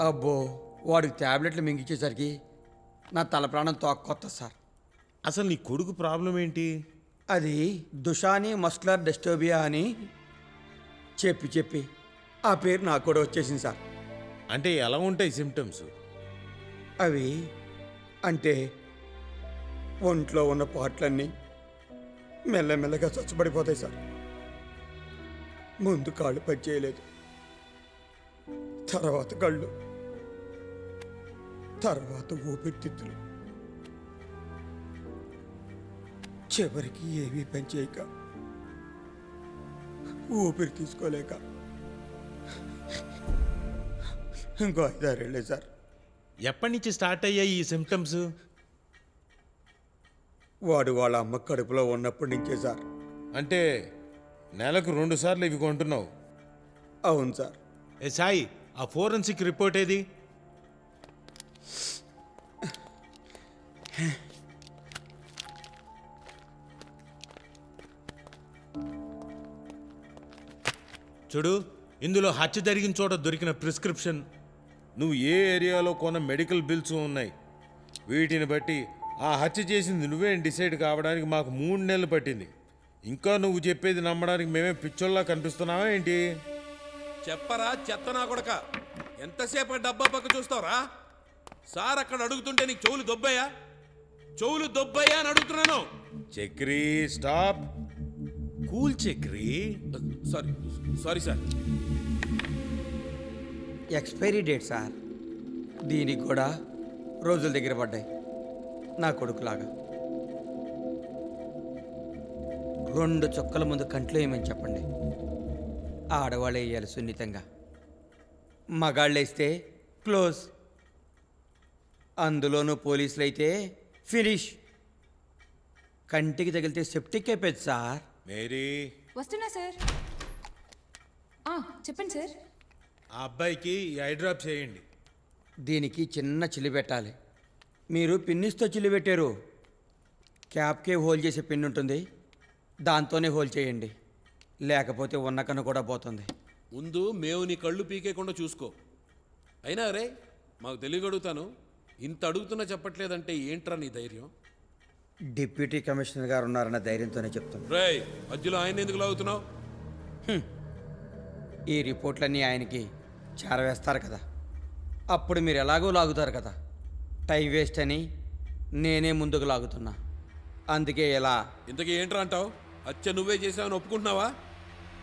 అబ్బో, వాడికి ట్యాబ్లెట్లు మింగిచ్చేసరికి నా తల ప్రాణం తోక్కొత్త సార్. అసలు నీ కొడుకు ప్రాబ్లం ఏంటి? అది దుషాని మస్కులర్ డిస్టోబియా అని చెప్పి ఆ పేరు నాకు కూడా వచ్చేసింది సార్. అంటే ఎలా ఉంటాయి సిమ్టమ్స్? అవి అంటే ఒంట్లో ఉన్న పార్ట్లన్నీ మెల్లమెల్లగా చచ్చుబడిపోతాయి సార్. ముందు కాళ్ళు పనిచేయలేదు, తర్వాత కళ్ళు, తర్వాత ఊపిరితిత్తులు, చివరికి ఏమీ పనిచేయక ఊపిరి తీసుకోలేక ఇంకో 5-6 ఏళ్ళే సార్. ఎప్పటి నుంచి స్టార్ట్ అయ్యాయి ఈ సిమ్టమ్స్? వాడు వాళ్ళ అమ్మ కడుపులో ఉన్నప్పటి నుంచే సార్. అంటే నెలకు 2 సార్లు ఇవి కొంటున్నావు? అవును సార్. ఏ సాయి, ఆ ఫోరెన్సిక్ రిపోర్ట్ ఏది? చూడు, ఇందులో హత్య జరిగిన చోట దొరికిన ప్రిస్క్రిప్షన్, నువ్వు ఏ ఏరియాలో కొన్న మెడికల్ బిల్స్ ఉన్నాయి. వీటిని బట్టి ఆ హత్య చేసింది నువ్వే డిసైడ్ కావడానికి మాకు 3 నెలలు పట్టింది. ఇంకా నువ్వు చెప్పేది నమ్మడానికి మేమే పిచ్చోళ్ళలా కనిపిస్తున్నావా ఏంటి? చెప్పరా చెత్తనా కొడక, ఎంతసేపు డబ్బా పక్క చూస్తావురా? సార్ అక్కడ అడుగుతుంటే నీకు చెవులు దొబ్బయ్యా? చెవులు దొబ్బయ్యా అని అడుగుతున్నాను. Chakri, stop. Cool Chakri. Sorry sorry sir. Expiry date sir. దీనికి కూడా రోజుల దగ్గర పడ్డాయి నా కొడుకులాగా. 2 చుక్కల ముందు కంట్లో ఏమని చెప్పండి. ఆడవాళ్ళు వేయాలి సున్నితంగా, మగాళ్ళు వేస్తే క్లోజ్. అందులోనూ పోలీసులు అయితే ఫినిష్. కంటికి తగిలితే సెప్టిక్ అయిపోయింది సార్. మేరీ, వస్తున్నా సార్. చెప్పండి సార్. ఆ అబ్బాయికి ఈ ఐ డ్రాప్ చేయండి. దీనికి చిన్న చిల్లి పెట్టాలి. మీరు పిన్నిస్తో చిల్లి పెట్టారు, క్యాప్కే హోల్ చేసే పిన్ ఉంటుంది, దాంతోనే హోల్ చేయండి. లేకపోతే ఉన్న కన్ను కూడా పోతుంది. ముందు మేము నీ కళ్ళు పీకేకుండా చూసుకో. అయినా రే, మాకు తెలియగడుగుతాను, ఇంత అడుగుతున్నా చెప్పట్లేదంటే ఏంట్రా నీ ధైర్యం? డిప్యూటీ కమిషనర్ గారు ఉన్నారన్న ధైర్యంతోనే చెప్తాను. రేయ్, మధ్యలో ఆయన ఎందుకు లాగుతున్నావు? ఈ రిపోర్ట్లన్నీ ఆయనకి చేరవేస్తారు కదా, అప్పుడు మీరు ఎలాగో లాగుతారు కదా. టైం వేస్ట్ అని నేనే ముందుకు లాగుతున్నా. అందుకే ఎలా ఇంతకీ ఏంట్రా అంటావు? హత్య నువ్వే చేసావని ఒప్పుకుంటున్నావా?